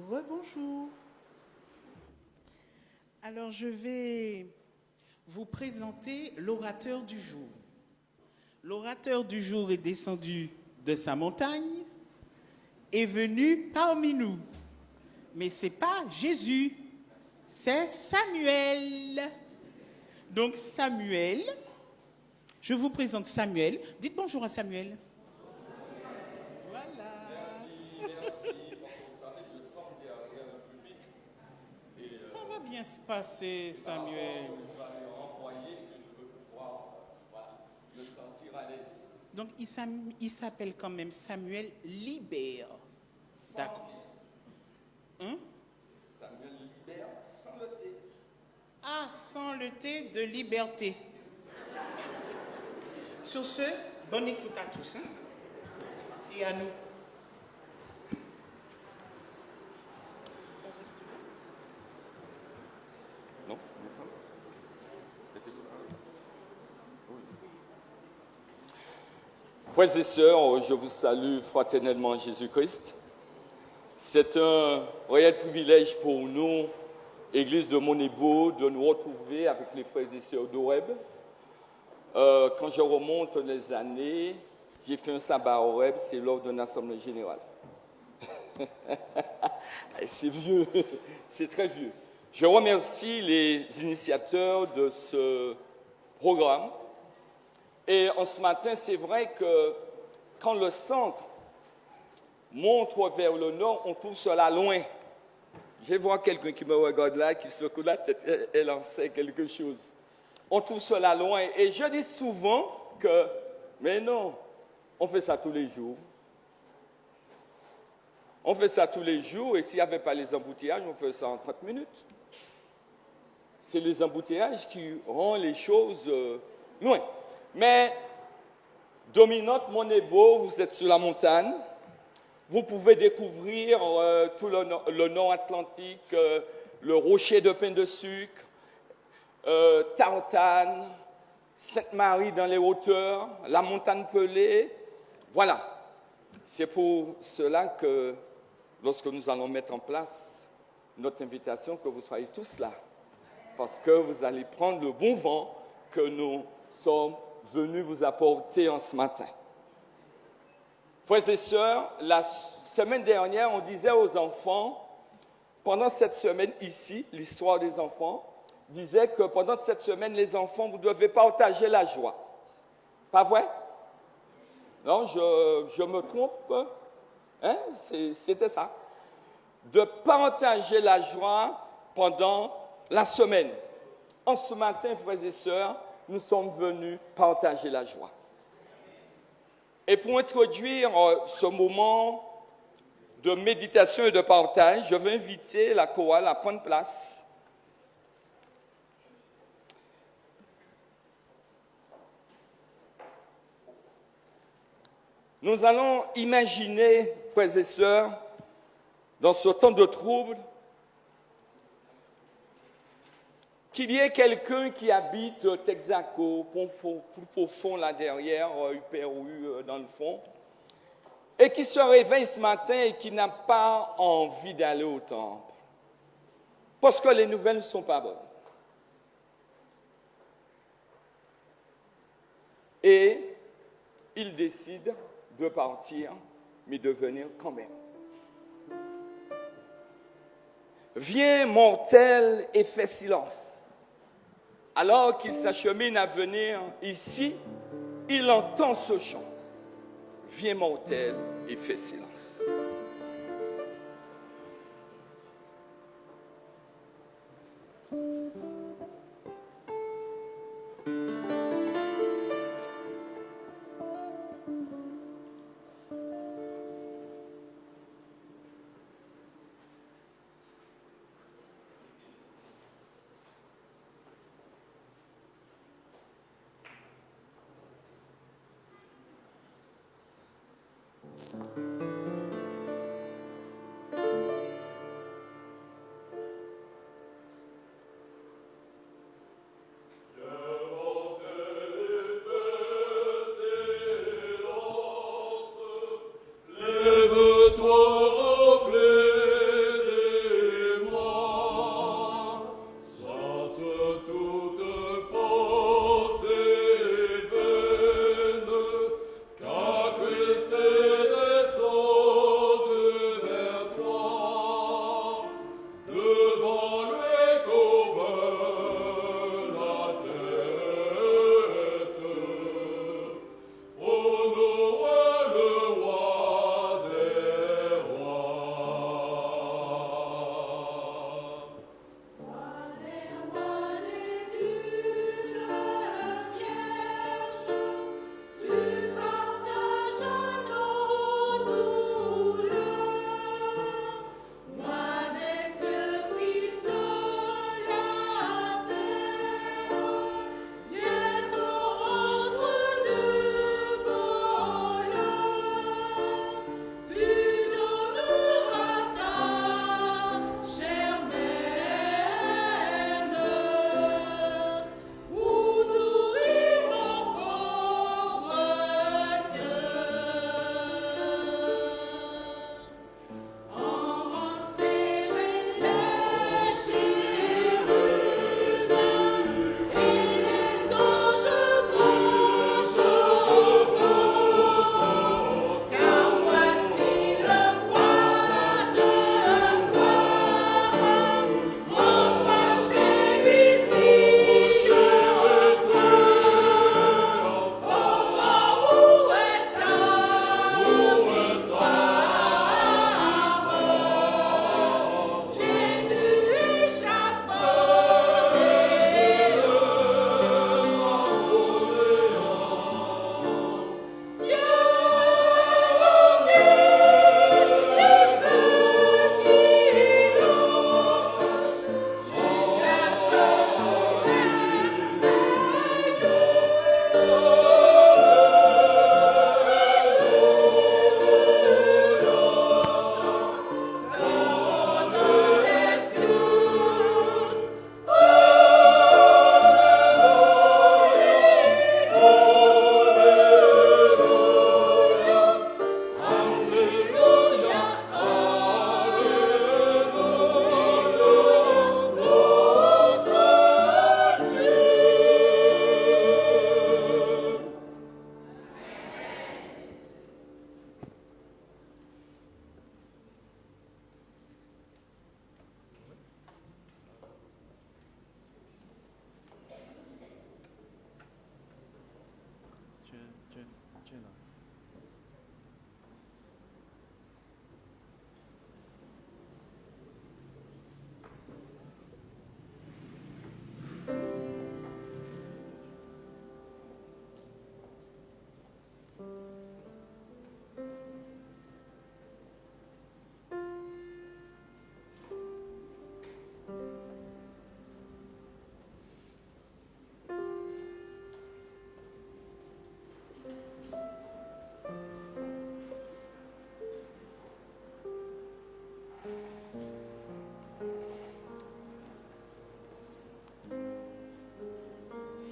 Rebonjour. Alors, je vais vous présenter l'orateur du jour. L'orateur du jour est descendu de sa montagne, est venu parmi nous. Mais ce n'est pas Jésus, c'est Samuel. Donc, Samuel, je vous présente Samuel. Dites bonjour à Samuel. Bien se passer, Samuel. Donc, il s'appelle quand même Samuel Libère. D'accord. Hein? Samuel Libère sans le thé. Ah, sans le thé de liberté. Sur ce, bonne écoute à tous. Hein? Et à nous. Frères et sœurs, je vous salue fraternellement en Jésus-Christ. C'est un réel privilège pour nous, Église de Monébo, de nous retrouver avec les frères et sœurs d'Oreb. Quand je remonte les années, j'ai fait un sabbat à Oreb, c'est lors d'une assemblée générale. C'est vieux, c'est très vieux. Je remercie les initiateurs de ce programme. Et en ce matin, c'est vrai que quand le centre montre vers le nord, on trouve cela loin. Je vois quelqu'un qui me regarde là, qui se secoue la tête, elle en sait quelque chose. On trouve cela loin. Et je dis souvent que, mais non, on fait ça tous les jours. On fait ça tous les jours, et s'il n'y avait pas les embouteillages, on fait ça en 30 minutes. C'est les embouteillages qui rendent les choses loin. Mais, dominante Monébo, vous êtes sur la montagne, vous pouvez découvrir tout le nord Atlantique, le rocher de pain de sucre, Tartane, Sainte-Marie dans les hauteurs, la montagne Pelée. Voilà, c'est pour cela que lorsque nous allons mettre en place notre invitation, que vous soyez tous là, parce que vous allez prendre le bon vent que nous sommes venus vous apporter en ce matin. Frères et sœurs, la semaine dernière, on disait aux enfants, pendant cette semaine ici, l'histoire des enfants, disait que pendant cette semaine, les enfants, vous devez partager la joie. Pas vrai? Non, je me trompe? Hein? C'était ça. De partager la joie pendant la semaine. En ce matin, frères et sœurs, nous sommes venus partager la joie. Et pour introduire ce moment de méditation et de partage, je vais inviter la chorale à prendre place. Nous allons imaginer, frères et sœurs, dans ce temps de trouble, qu'il y ait quelqu'un qui habite Texaco, plus profond là derrière, UPRU dans le fond, et qui se réveille ce matin et qui n'a pas envie d'aller au temple, parce que les nouvelles ne sont pas bonnes. Et il décide de partir, mais de venir quand même. Viens, mortel, et fais silence. Alors qu'il s'achemine à venir ici, il entend ce chant. Viens, mortel, et fais silence. Lève-toi, plaie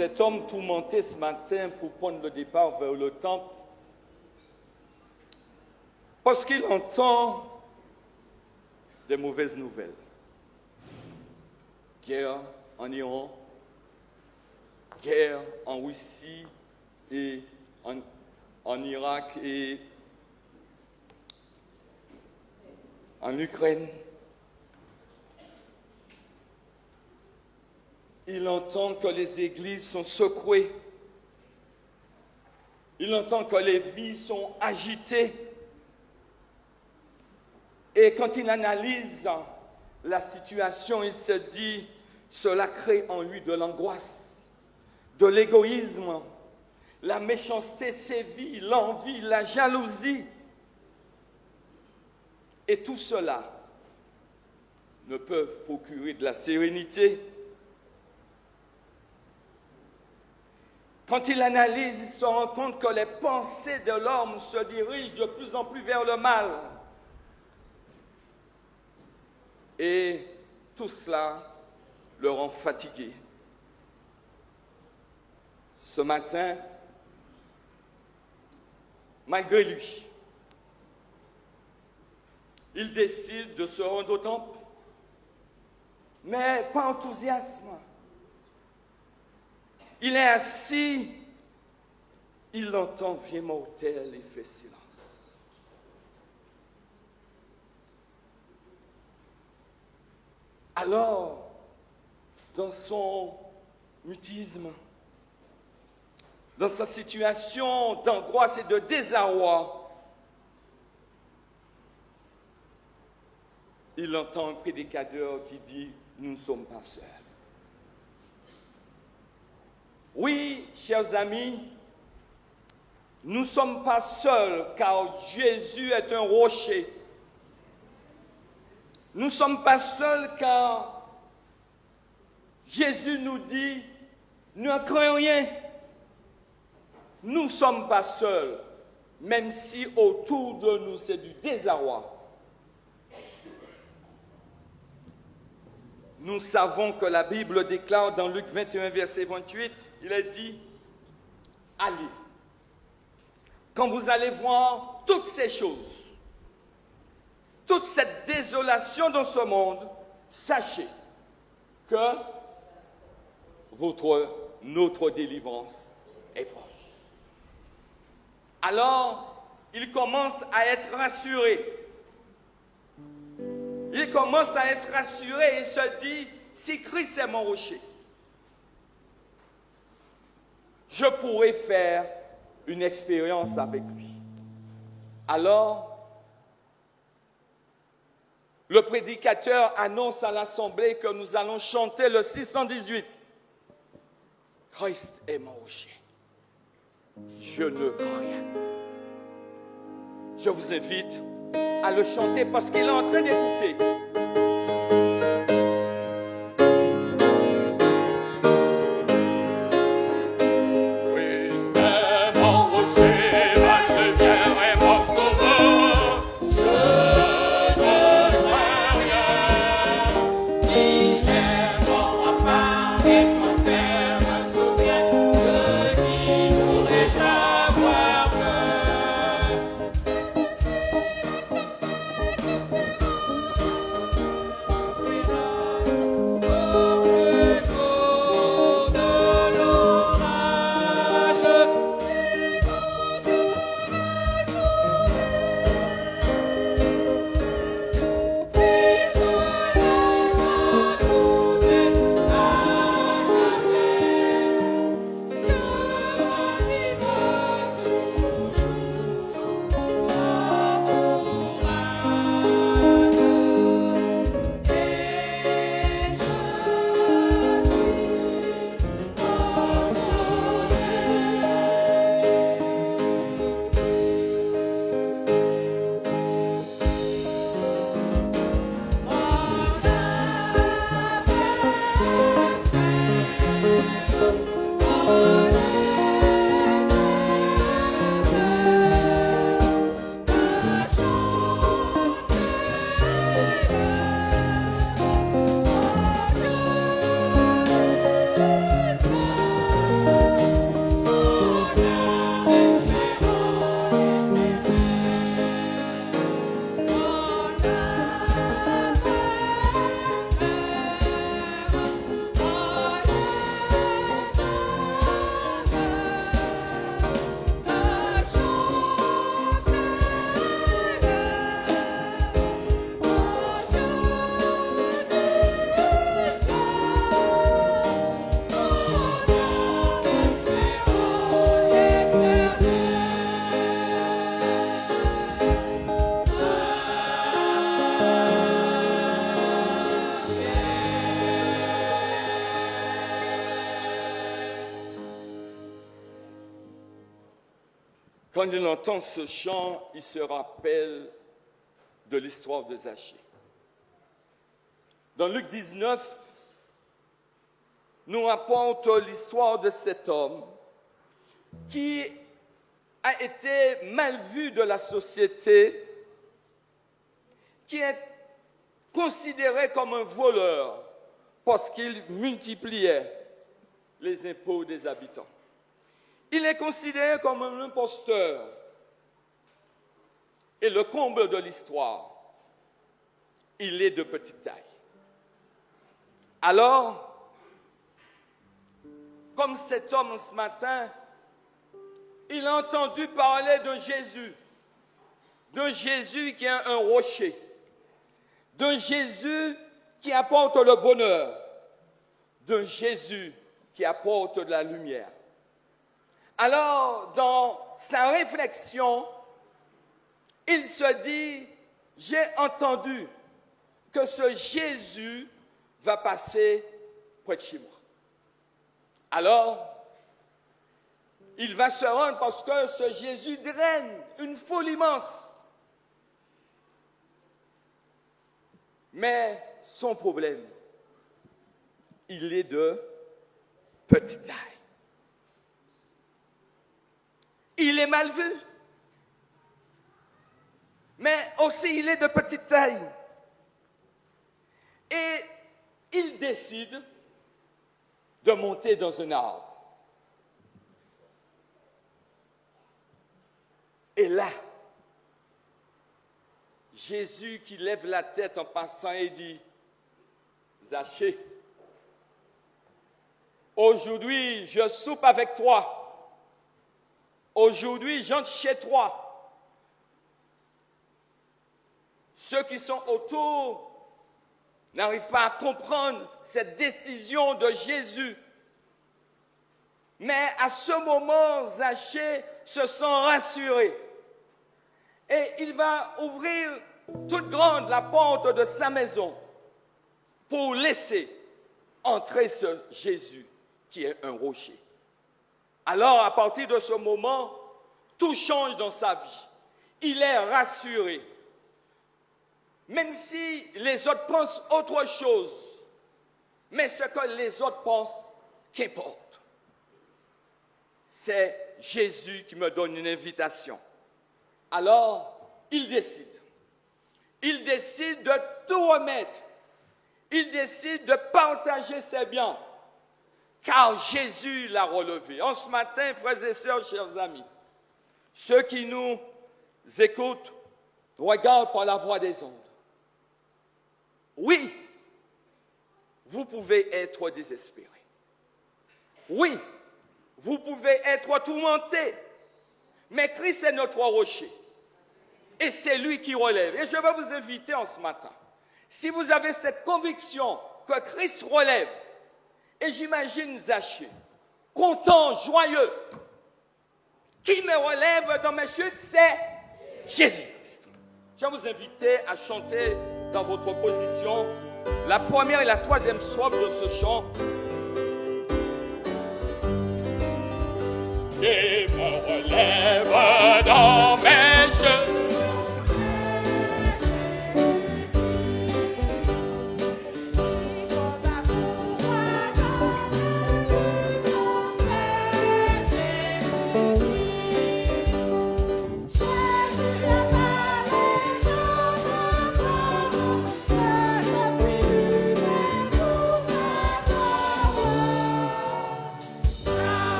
cet homme tourmenté ce matin pour prendre le départ vers le temple, parce qu'il entend des mauvaises nouvelles. Guerre en Iran, guerre en Russie et en Irak et en Ukraine. Il entend que les églises sont secouées. Il entend que les vies sont agitées. Et quand il analyse la situation, il se dit, cela crée en lui de l'angoisse, de l'égoïsme, la méchanceté sévit, l'envie, la jalousie. Et tout cela ne peuvent procurer de la sérénité. Quand il analyse, il se rend compte que les pensées de l'homme se dirigent de plus en plus vers le mal. Et tout cela le rend fatigué. Ce matin, malgré lui, il décide de se rendre au temple, mais pas enthousiasme. Il est assis, il entend « Viens mortel » et fait silence. Alors, dans son mutisme, dans sa situation d'angoisse et de désarroi, il entend un prédicateur qui dit « Nous ne sommes pas seuls ». Oui, chers amis, nous ne sommes pas seuls car Jésus est un rocher. Nous ne sommes pas seuls car Jésus nous dit « Ne crains rien ». Nous ne sommes pas seuls, même si autour de nous c'est du désarroi. Nous savons que la Bible déclare dans Luc 21, verset 28, il est dit « Allez, quand vous allez voir toutes ces choses, toute cette désolation dans ce monde, sachez que notre délivrance est proche. » Alors, il commence à être rassuré. Il commence à être rassuré et se dit, si Christ est mon rocher, je pourrais faire une expérience avec lui. Alors, le prédicateur annonce à l'assemblée que nous allons chanter le 618. Christ est mon rocher. Je ne crains rien. Je vous invite à le chanter parce qu'il est en train d'écouter. quand il entend ce chant, il se rappelle de l'histoire de Zachée. Dans Luc 19, nous rapporte l'histoire de cet homme qui a été mal vu de la société, qui est considéré comme un voleur parce qu'il multipliait les impôts des habitants. Il est considéré comme un imposteur. Et le comble de l'histoire, il est de petite taille. Alors, comme cet homme ce matin, il a entendu parler de Jésus qui est un rocher, de Jésus qui apporte le bonheur, de Jésus qui apporte de la lumière. Alors, dans sa réflexion, il se dit, j'ai entendu que ce Jésus va passer près de chez moi. Alors, il va se rendre parce que ce Jésus draine une foule immense. Mais son problème, il est de petite taille. Il est mal vu, mais aussi il est de petite taille. Et il décide de monter dans un arbre. Et là, Jésus qui lève la tête en passant et dit, Zachée, aujourd'hui je soupe avec toi. Aujourd'hui, j'entre chez toi. Ceux qui sont autour n'arrivent pas à comprendre cette décision de Jésus. Mais à ce moment, Zachée se sent rassuré. Et il va ouvrir toute grande la porte de sa maison pour laisser entrer ce Jésus qui est un rocher. Alors, à partir de ce moment, tout change dans sa vie. Il est rassuré. Même si les autres pensent autre chose, mais ce que les autres pensent, qu'importe. C'est Jésus qui me donne une invitation. Alors, il décide. Il décide de tout remettre. Il décide de partager ses biens. Car Jésus l'a relevé. En ce matin, frères et sœurs, chers amis, ceux qui nous écoutent, regardent par la voix des ondes. Oui, vous pouvez être désespéré. Oui, vous pouvez être tourmenté. Mais Christ est notre rocher. Et c'est lui qui relève. Et je vais vous inviter en ce matin, si vous avez cette conviction que Christ relève, et j'imagine Zachée, content, joyeux, qui me relève dans mes chutes, c'est Jésus-Christ. Je vais vous inviter à chanter dans votre position la première et la troisième strophe de ce chant. Qui me relève dans mes chutes.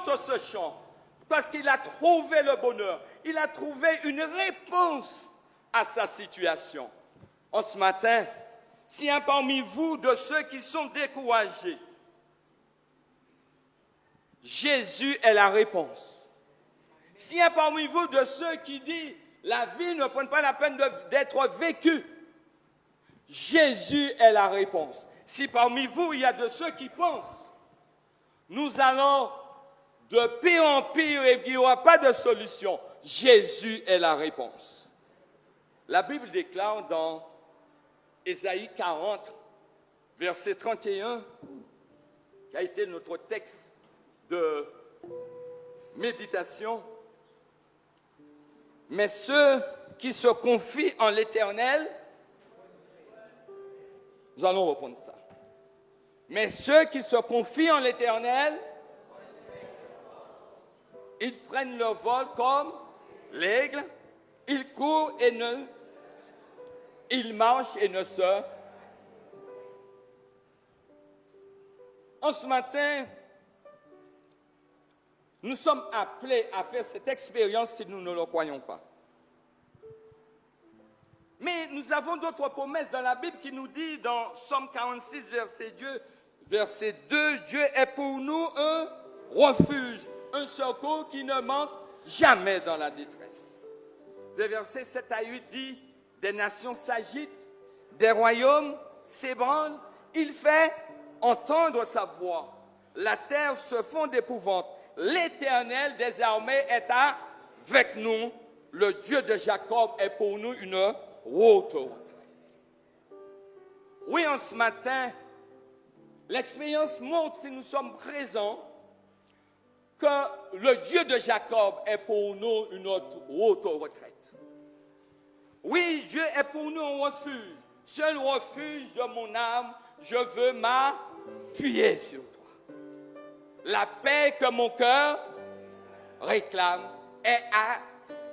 chante ce chant parce qu'il a trouvé le bonheur. Il a trouvé une réponse à sa situation. En ce matin, s'il y a parmi vous de ceux qui sont découragés, Jésus est la réponse. S'il y a parmi vous de ceux qui disent la vie ne prend pas la peine d'être vécue, Jésus est la réponse. Si parmi vous, il y a de ceux qui pensent, nous allons de pire en pire et qu'il n'y aura pas de solution, Jésus est la réponse. La Bible déclare dans Ésaïe 40, verset 31, qui a été notre texte de méditation, mais ceux qui se confient en l'Éternel, nous allons reprendre ça. Mais ceux qui se confient en l'Éternel, ils prennent le vol comme l'aigle, ils courent et ils marchent et ne se. En ce matin, nous sommes appelés à faire cette expérience si nous ne le croyons pas. Mais nous avons d'autres promesses dans la Bible qui nous dit dans Psaume 46, verset 2, Dieu est pour nous un refuge, un secours qui ne manque jamais dans la détresse. Le verset 7 à 8 dit, des nations s'agitent, des royaumes s'ébranlent, il fait entendre sa voix. La terre se fond d'épouvante. L'Éternel des armées est avec nous. Le Dieu de Jacob est pour nous une haute retraite. Oui, en ce matin, l'expérience montre, si nous sommes présents, que le Dieu de Jacob est pour nous une haute retraite. Oui, Dieu est pour nous un refuge. Seul refuge de mon âme, je veux m'appuyer sur toi. La paix que mon cœur réclame est à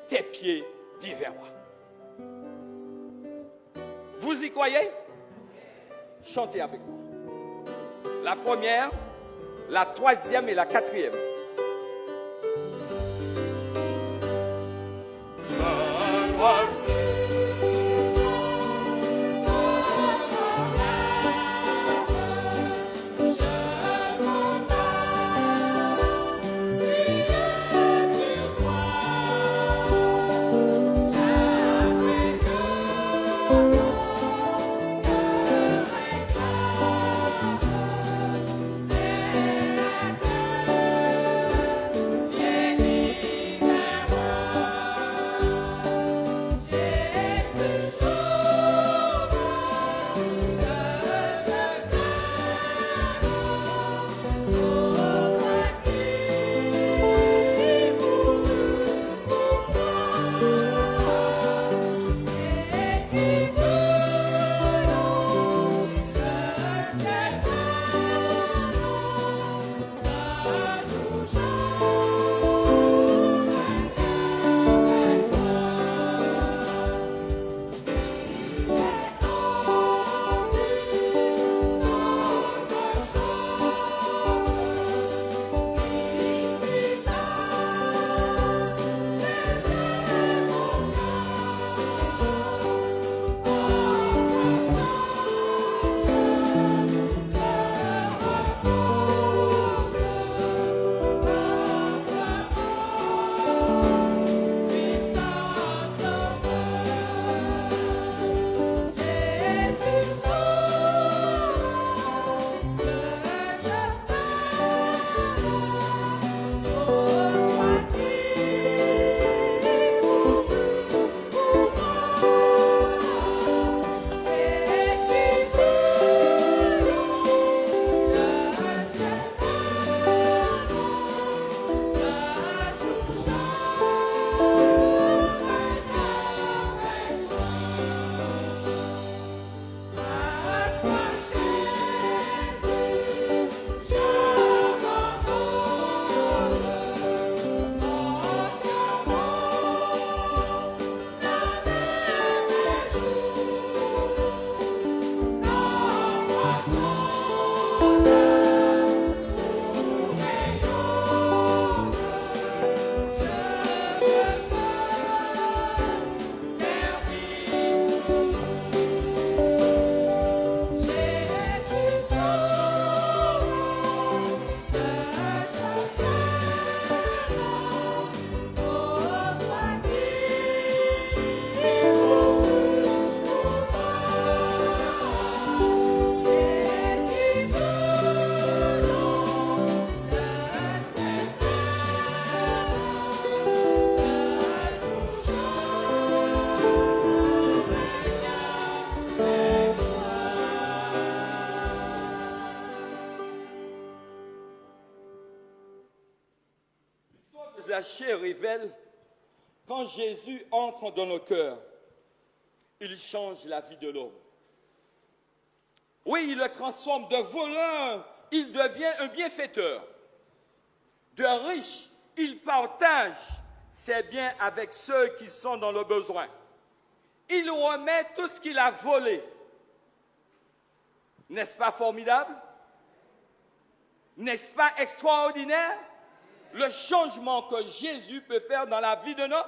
tes pieds, dit vers moi. Vous y croyez? Chantez avec moi. La première, la troisième et la quatrième. Zachée révèle, quand Jésus entre dans nos cœurs, il change la vie de l'homme. Oui, il le transforme de voleur, il devient un bienfaiteur. De riche, il partage ses biens avec ceux qui sont dans le besoin. Il remet tout ce qu'il a volé. N'est-ce pas formidable? N'est-ce pas extraordinaire? Le changement que Jésus peut faire dans la vie d'un homme.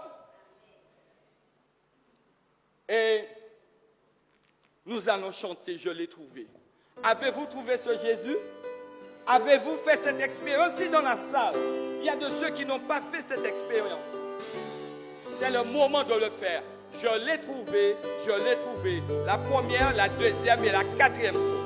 Et nous allons chanter, je l'ai trouvé. Avez-vous trouvé ce Jésus? Avez-vous fait cette expérience? Si dans la salle, il y a de ceux qui n'ont pas fait cette expérience. C'est le moment de le faire. Je l'ai trouvé, je l'ai trouvé. La première, la deuxième et la quatrième fois.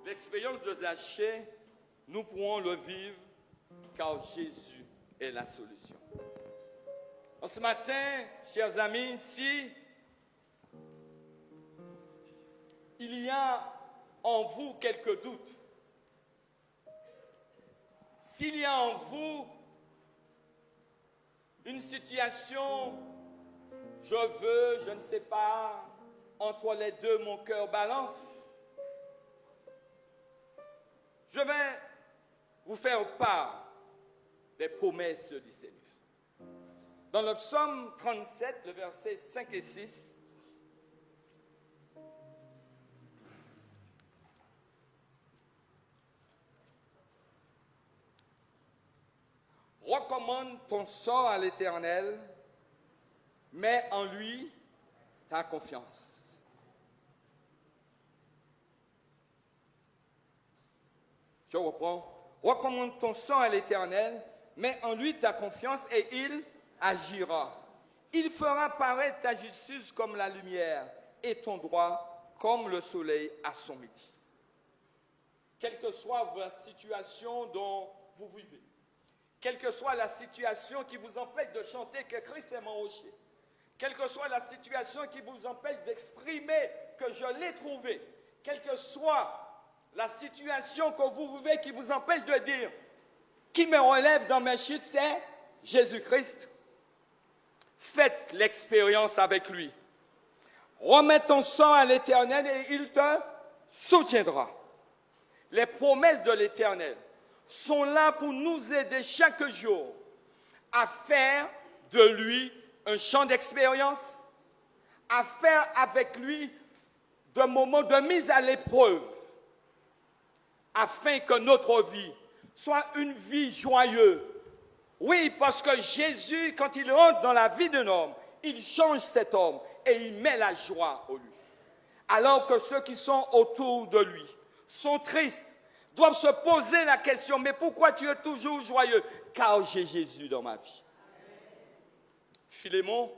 L'expérience de Zachée, nous pourrons le vivre car Jésus est la solution. En ce matin, chers amis, si il y a en vous quelques doutes, s'il y a en vous une situation, je ne sais pas, entre les deux, mon cœur balance, je vais vous faire part des promesses du Seigneur. Dans le psaume 37, le verset 5 et 6, recommande ton sort à l'Éternel, mets en lui ta confiance. Je reprends. Recommande ton sang à l'Éternel, mets en lui ta confiance et il agira. Il fera paraître ta justice comme la lumière et ton droit comme le soleil à son midi. Quelle que soit la situation dont vous vivez, quelle que soit la situation qui vous empêche de chanter que Christ est mon rocher, quelle que soit la situation qui vous empêche d'exprimer que je l'ai trouvé, quelle que soit la situation que vous vivez qui vous empêche de dire qui me relève dans mes chutes, c'est Jésus-Christ. Faites l'expérience avec lui. Remets ton sang à l'Éternel et il te soutiendra. Les promesses de l'Éternel sont là pour nous aider chaque jour à faire de lui un champ d'expérience, à faire avec lui des moments de mise à l'épreuve, afin que notre vie soit une vie joyeuse. Oui, parce que Jésus, quand il entre dans la vie d'un homme, il change cet homme et il met la joie en lui. Alors que ceux qui sont autour de lui sont tristes, doivent se poser la question, mais pourquoi tu es toujours joyeux? Car j'ai Jésus dans ma vie. Philémon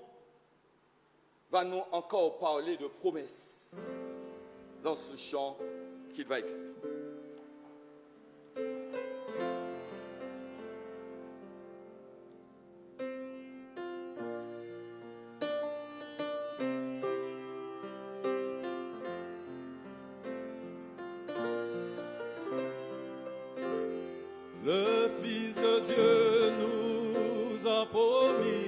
va nous encore parler de promesses dans ce chant qu'il va écrire. Le Fils de Dieu nous a promis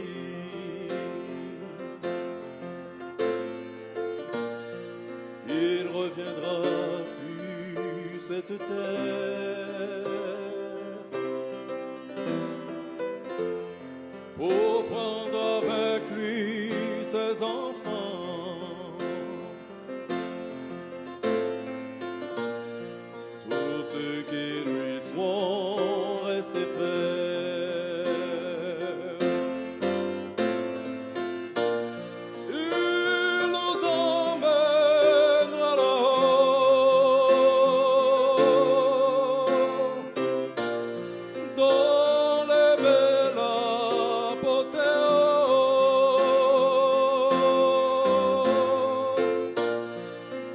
il reviendra sur cette terre pour prendre avec lui ses enfants, tous ceux qui lui sont restés fidèles. Il nous emmènera là-haut, dans les belles apothéoses,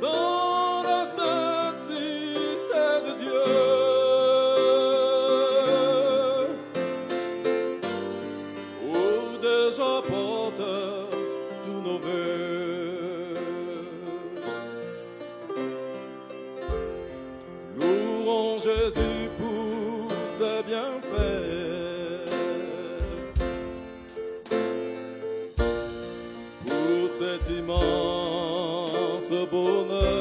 dans la sainte cité de Dieu, où déjà porte tous nos vœux. Louons Jésus pour ses bienfaits, pour cet immense bonheur.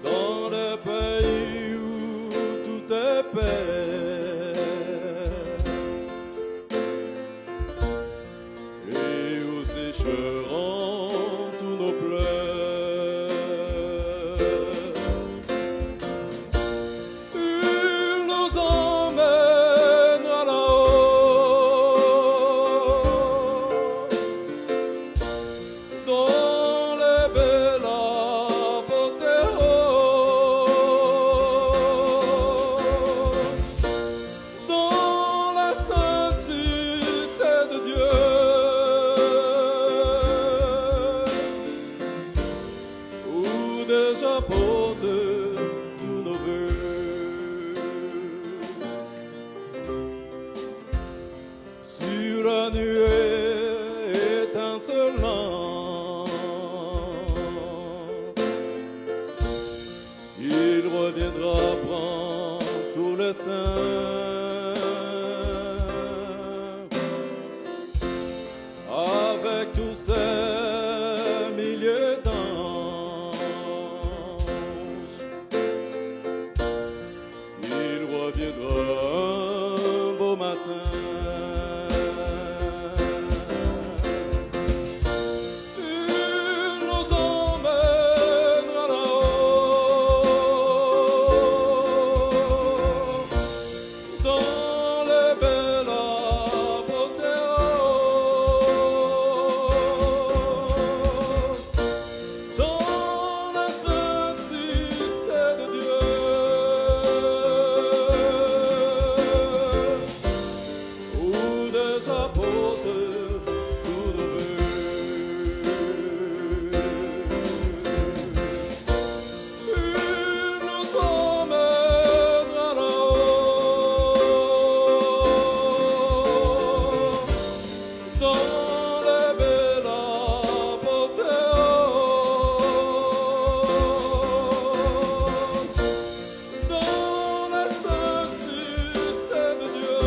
Dans le pays où tout est paix et où sécheront tous nos pleurs, il nous emmènera là-haut, dans les belles apothéoses, dans la sainte cité de Dieu, où déjà porte tous nos vœux. Sur la nuée étincelante, il reviendra prendre tous les saints, avec tous ces milliers d'anges. Il reviendra un beau matin. Il nous emmènera là-haut, dans les belles apothéoses, dans la sainte cité de Dieu, où déjà pose tous nos vœux. Il nous emmènera là-haut, dans les belles apothéoses, dans la sainte cité de Dieu,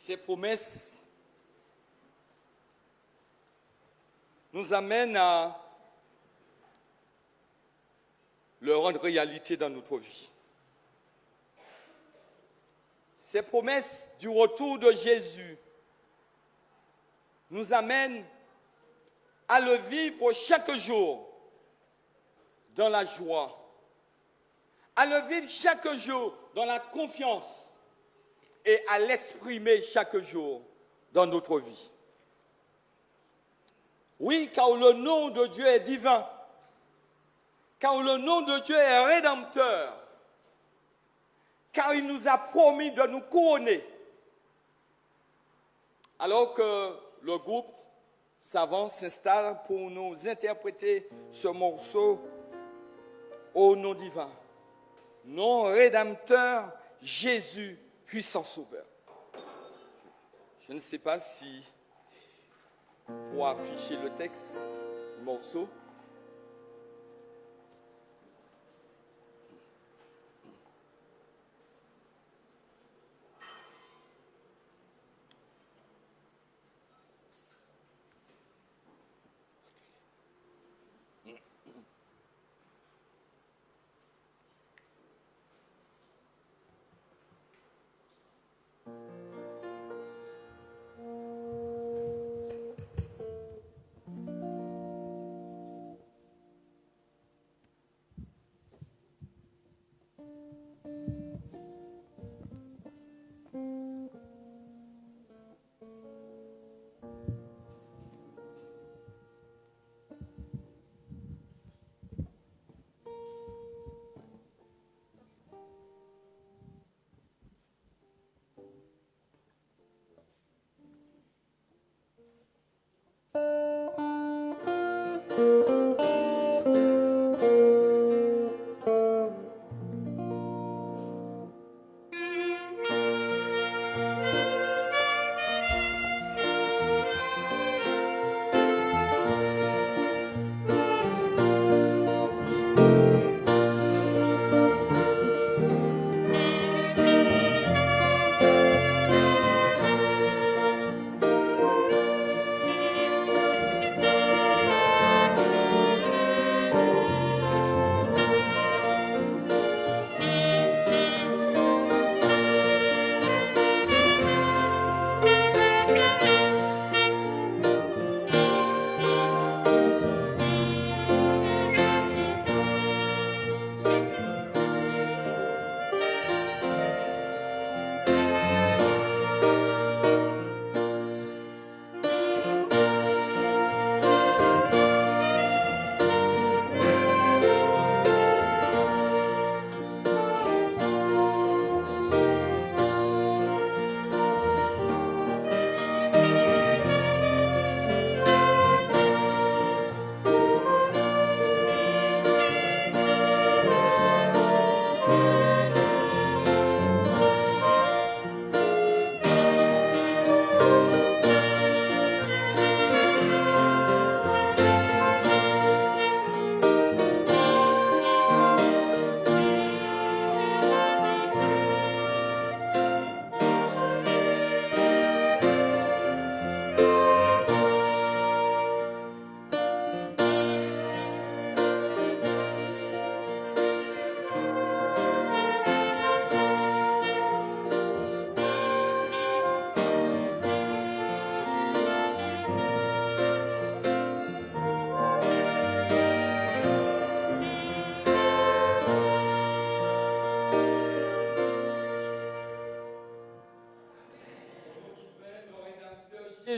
ces promesses nous amènent à le rendre réalité dans notre vie. Ces promesses du retour de Jésus nous amènent à le vivre chaque jour dans la joie, à le vivre chaque jour dans la confiance et à l'exprimer chaque jour dans notre vie. Oui, car le nom de Dieu est divin, car le nom de Dieu est rédempteur, car il nous a promis de nous couronner. Alors que le groupe savant s'installe pour nous interpréter ce morceau au nom divin. Nom rédempteur, Jésus, puissant sauveur. Je ne sais pas si pour afficher le texte du morceau.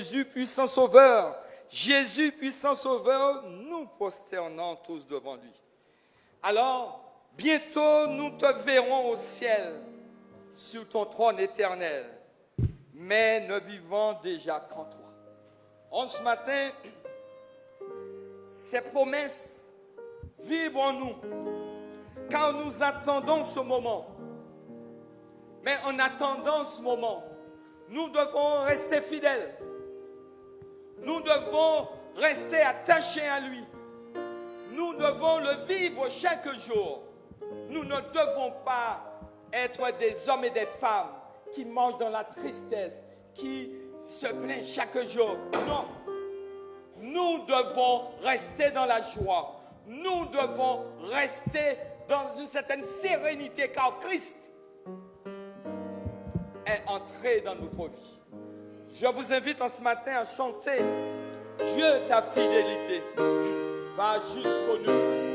Jésus, puissant sauveur, Jésus, puissant sauveur, nous prosternons tous devant lui. Alors, bientôt nous te verrons au ciel, sur ton trône éternel, mais ne vivons déjà qu'en toi. En ce matin, ces promesses vibrent en nous, car nous attendons ce moment. Mais en attendant ce moment, nous devons rester fidèles. Nous devons rester attachés à lui. Nous devons le vivre chaque jour. Nous ne devons pas être des hommes et des femmes qui mangent dans la tristesse, qui se plaint chaque jour. Non. Nous devons rester dans la joie. Nous devons rester dans une certaine sérénité car Christ est entré dans notre vie. Je vous invite en ce matin à chanter Dieu ta fidélité va jusqu'au nous.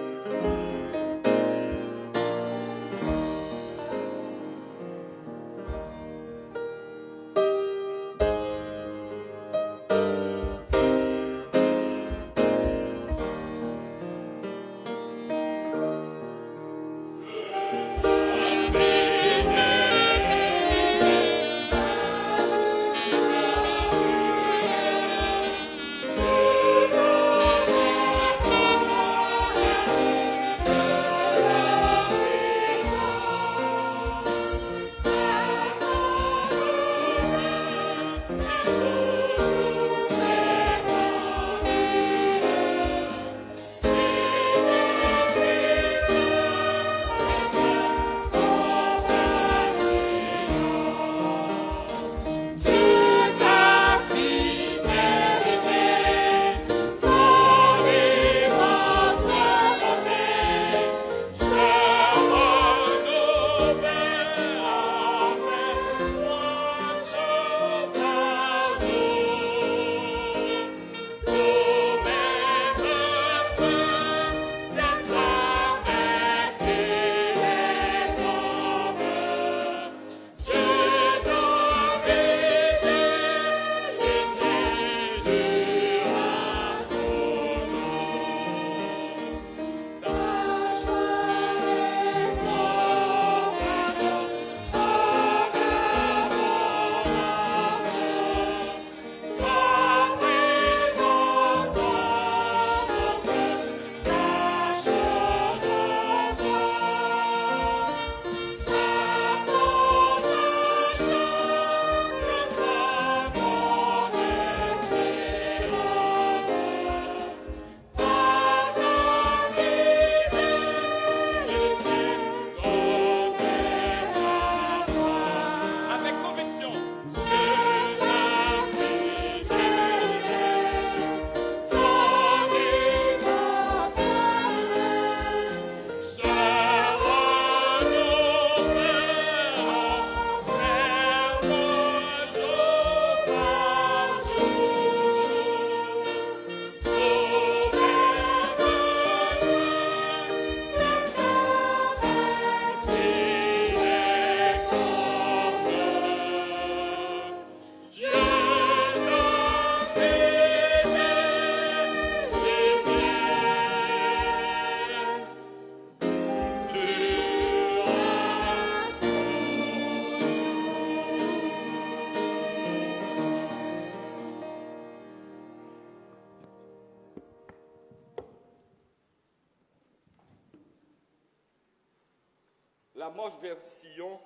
La marche vers Sion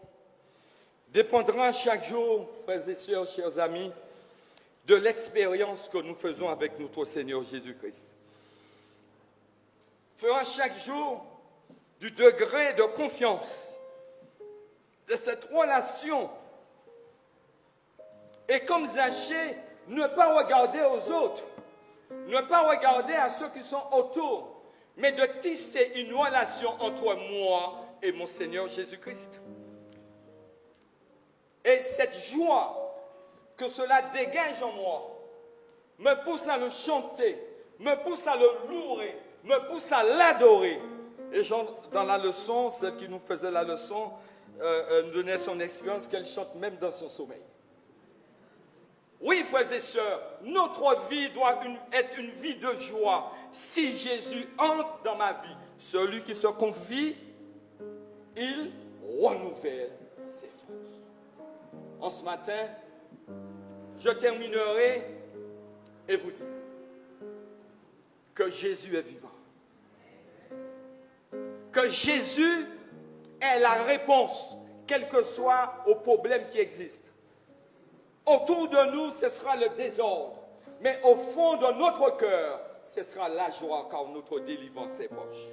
dépendra chaque jour, frères et sœurs, chers amis, de l'expérience que nous faisons avec notre Seigneur Jésus-Christ. Fera chaque jour du degré de confiance de cette relation. Et comme Zachée, ne pas regarder aux autres, ne pas regarder à ceux qui sont autour, mais de tisser une relation entre moi et mon Seigneur Jésus-Christ. Et cette joie que cela dégage en moi me pousse à le chanter, me pousse à le louer, me pousse à l'adorer. Et dans la leçon, celle qui nous faisait la leçon, nous donnait son expérience qu'elle chante même dans son sommeil. Oui, frères et sœurs, notre vie doit être une vie de joie. Si Jésus entre dans ma vie, celui qui se confie, il renouvelle ses forces. En ce matin, je terminerai et vous dire que Jésus est vivant. Que Jésus est la réponse, quel que soit au problème qui existe. Autour de nous, ce sera le désordre. Mais au fond de notre cœur, ce sera la joie, car notre délivrance est proche.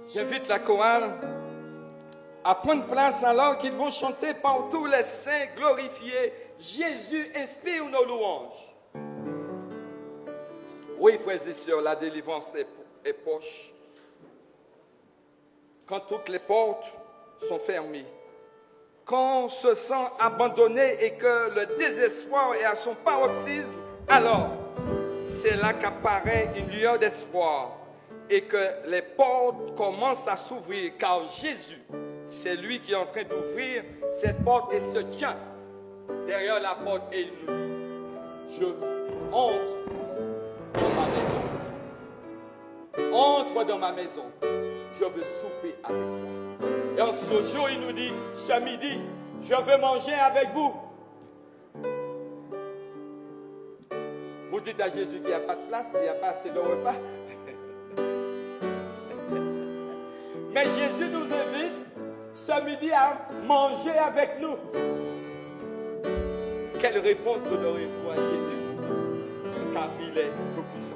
J'invite la chorale à prendre place alors qu'ils vont chanter par tous les saints glorifiés Jésus inspire nos louanges. Oui, frères et sœurs, la délivrance est proche. Quand toutes les portes sont fermées, quand on se sent abandonné et que le désespoir est à son paroxysme, alors c'est là qu'apparaît une lueur d'espoir et que les portes commencent à s'ouvrir, car Jésus, c'est lui qui est en train d'ouvrir cette porte et se tient derrière la porte et il nous dit, je entre dans ma maison. Entre dans ma maison, je veux souper avec toi. Et en ce jour, il nous dit, ce midi, je veux manger avec vous. Vous dites à Jésus qu'il n'y a pas de place, il n'y a pas assez de repas. Mais Jésus nous invite ce midi à manger avec nous. Quelle réponse donnerez-vous à Jésus? Car il est tout-puissant.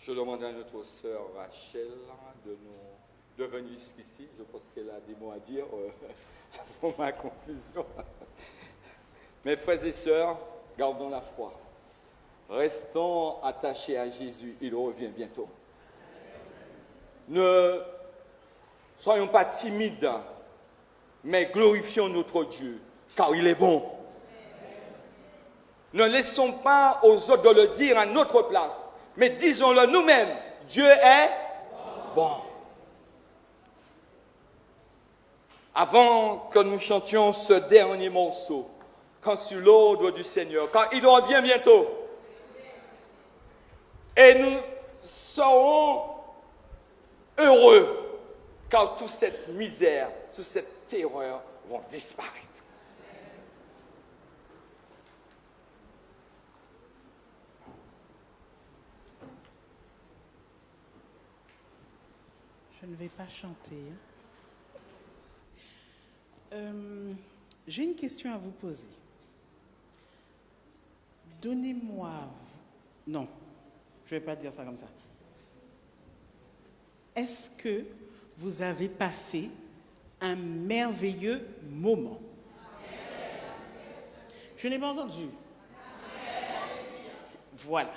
Je demande à notre sœur Rachel de venir jusqu'ici. Je pense qu'elle a des mots à dire avant ma conclusion. Mes frères et sœurs, gardons la foi. Restons attachés à Jésus. Il revient bientôt. Ne soyons pas timides, mais glorifions notre Dieu, car il est bon. Ne laissons pas aux autres de le dire à notre place, mais disons-le nous-mêmes, Dieu est bon. Avant que nous chantions ce dernier morceau, quand sur l'ordre du Seigneur, car il revient bientôt, et nous serons heureux, car toute cette misère, toute cette terreur vont disparaître. Je ne vais pas chanter. J'ai une question à vous poser. Donnez-moi... Non, je ne vais pas dire ça comme ça. Est-ce que vous avez passé un merveilleux moment? Je n'ai pas entendu. Voilà.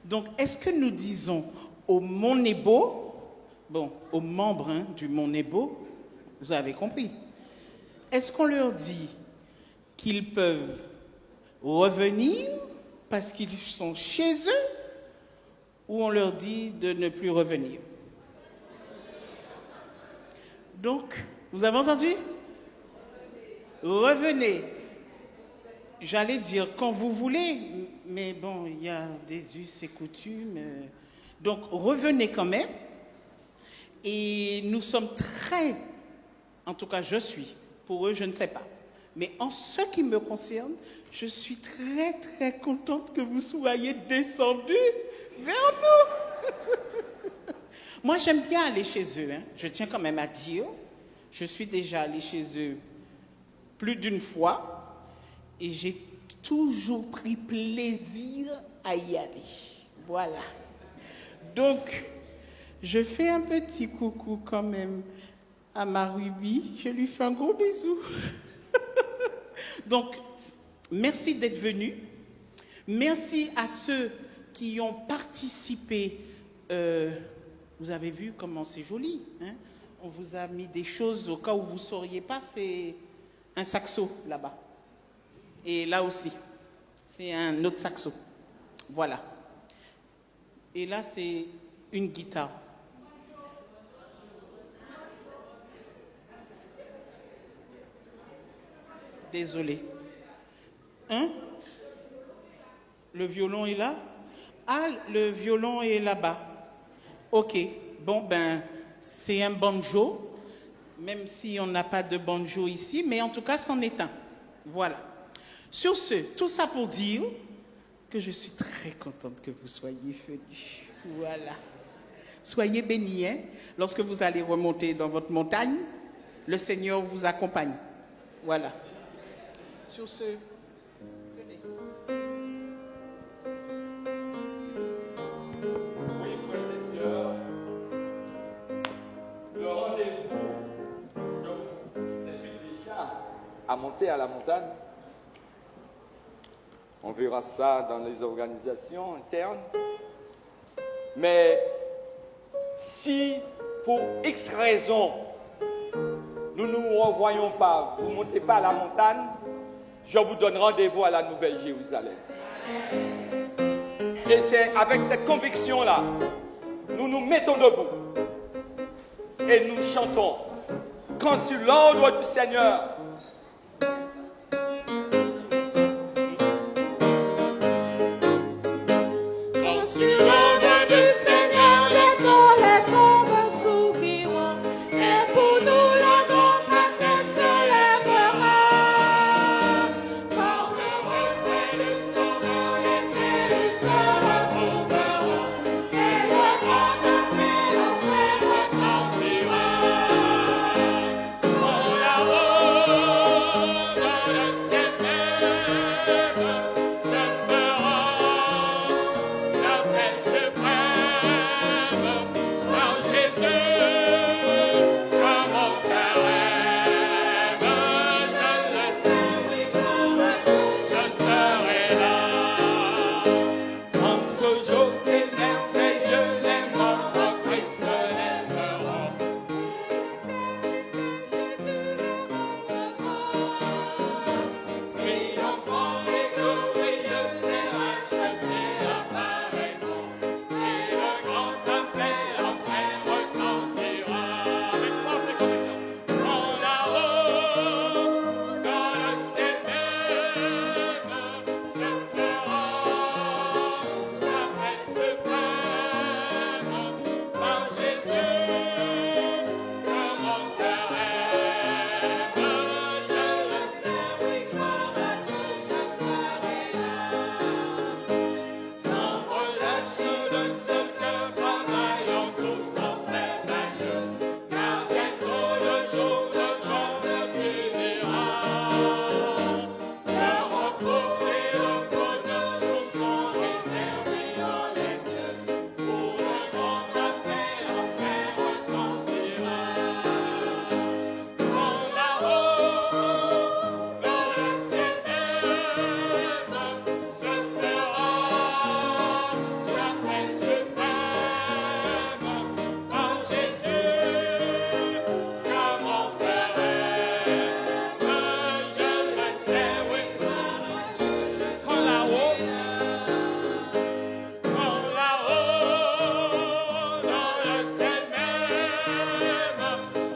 Donc, est-ce que nous disons au Mont Nebo, aux membres du Mont Nebo, vous avez compris, est-ce qu'on leur dit qu'ils peuvent revenir parce qu'ils sont chez eux, ou on leur dit de ne plus revenir? Donc, vous avez entendu? Revenez. J'allais dire quand vous voulez, mais bon, il y a des us et coutumes. Donc, revenez quand même. Et nous sommes très, en tout cas je suis, pour eux je ne sais pas. Mais en ce qui me concerne, je suis très très contente que vous soyez descendus vers nous. Moi, j'aime bien aller chez eux. Je tiens quand même à dire, je suis déjà allée chez eux plus d'une fois et j'ai toujours pris plaisir à y aller. Voilà. Donc, je fais un petit coucou quand même à ma Ruby. Je lui fais un gros bisou. Donc, merci d'être venus. Merci à ceux qui ont participé. Vous avez vu comment c'est joli. On vous a mis des choses au cas où vous ne sauriez pas. C'est un saxo là-bas. Et là aussi, c'est un autre saxo. Voilà. Et là, c'est une guitare. Désolé. Le violon est là? Ah, le violon est là-bas. Ok. Bon, c'est un banjo, même si on n'a pas de banjo ici, mais en tout cas, c'en est un. Voilà. Sur ce, tout ça pour dire que je suis très contente que vous soyez venus. Voilà. Soyez bénis, lorsque vous allez remonter dans votre montagne, le Seigneur vous accompagne. Voilà. Sur ce, venez. Oui, frères et sœurs, le rendez-vous que vous invite déjà à monter à la montagne. On verra ça dans les organisations internes. Mais si pour X raisons, nous ne nous revoyons pas, vous ne montez pas à la montagne, je vous donne rendez-vous à la Nouvelle Jérusalem. Et c'est avec cette conviction-là, nous nous mettons debout et nous chantons. Quand sur l'ordre du Seigneur, Oh,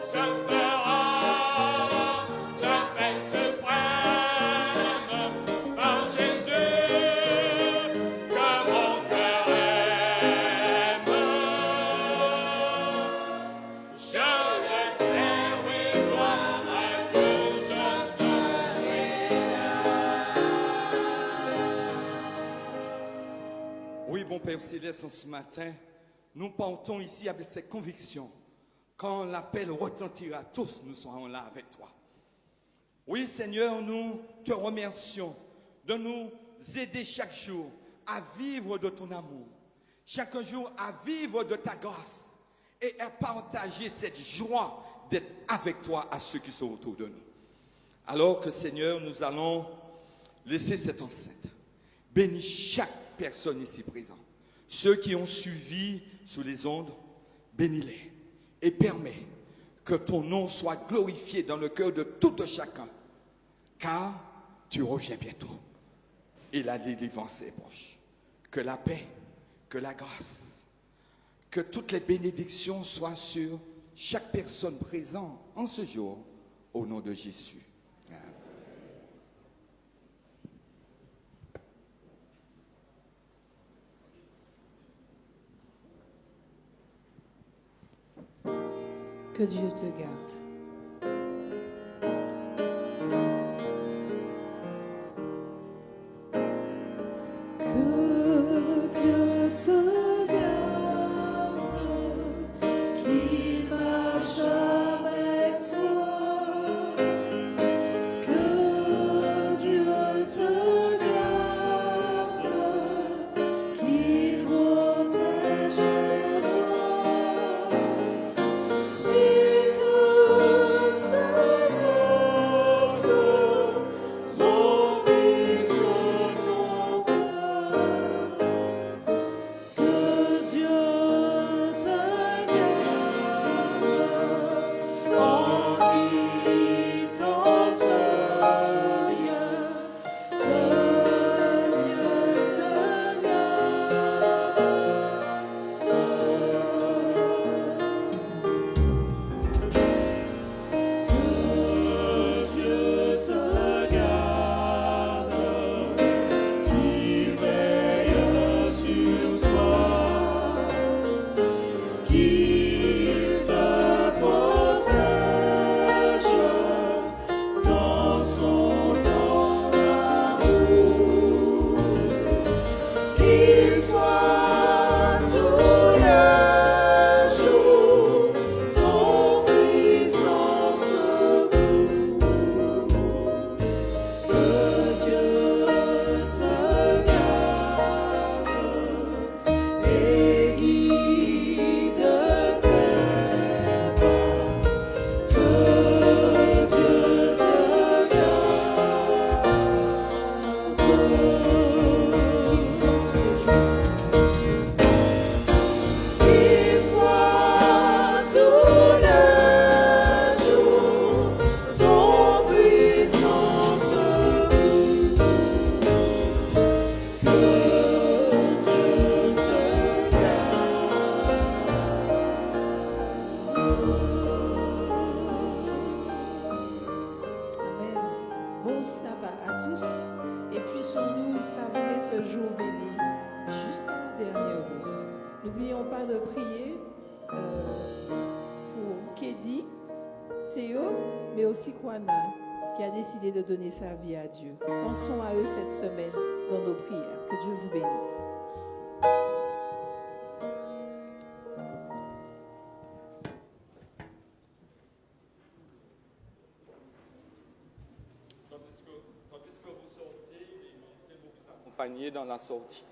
se fera la paix suprême par Jésus que mon cœur aime. Je le sais, oui, gloire à Dieu, je serai là. Oui, bon Père Céleste, ce matin, nous partons ici avec cette conviction. Quand l'appel retentira, tous nous serons là avec toi. Oui, Seigneur, nous te remercions de nous aider chaque jour à vivre de ton amour, chaque jour à vivre de ta grâce et à partager cette joie d'être avec toi à ceux qui sont autour de nous. Alors que, Seigneur, nous allons laisser cette enceinte. Bénis chaque personne ici présente. Ceux qui ont suivi sous les ondes, bénis-les et permets que ton nom soit glorifié dans le cœur de tout chacun, car tu reviens bientôt et la délivrance est proche. Que la paix, que la grâce, que toutes les bénédictions soient sur chaque personne présente en ce jour, au nom de Jésus. Que Dieu te garde. Que Dieu te garde, qu'il marche avec toi. Que Dieu te garde, qu'il protège tes voies. Et que sa grâce remplisse ton cœur. Que Dieu te garde en quittant ce lieu. Que Dieu te garde. Qu'il veille sur toi, qu'il te protège dans son temps d'amour, qu'il soit tous les jours ton puissant secours. Que Dieu te garde et guide tes pas. Que Dieu te garde. Qu'il soit tous les jours ton puissant secours. Que Dieu te garde. Amen. Bon sabbat à tous et puissions-nous savourer ce jour béni jusqu'à la dernière goutte. N'oublions pas de prier pour Kédi, Théo, mais aussi Kwana, qui a décidé de donner sa vie à Dieu. Pensons à eux cette semaine dans nos prières. Que Dieu vous bénisse. Tandis que vous sortez, les ministères vont vous accompagner dans la sortie.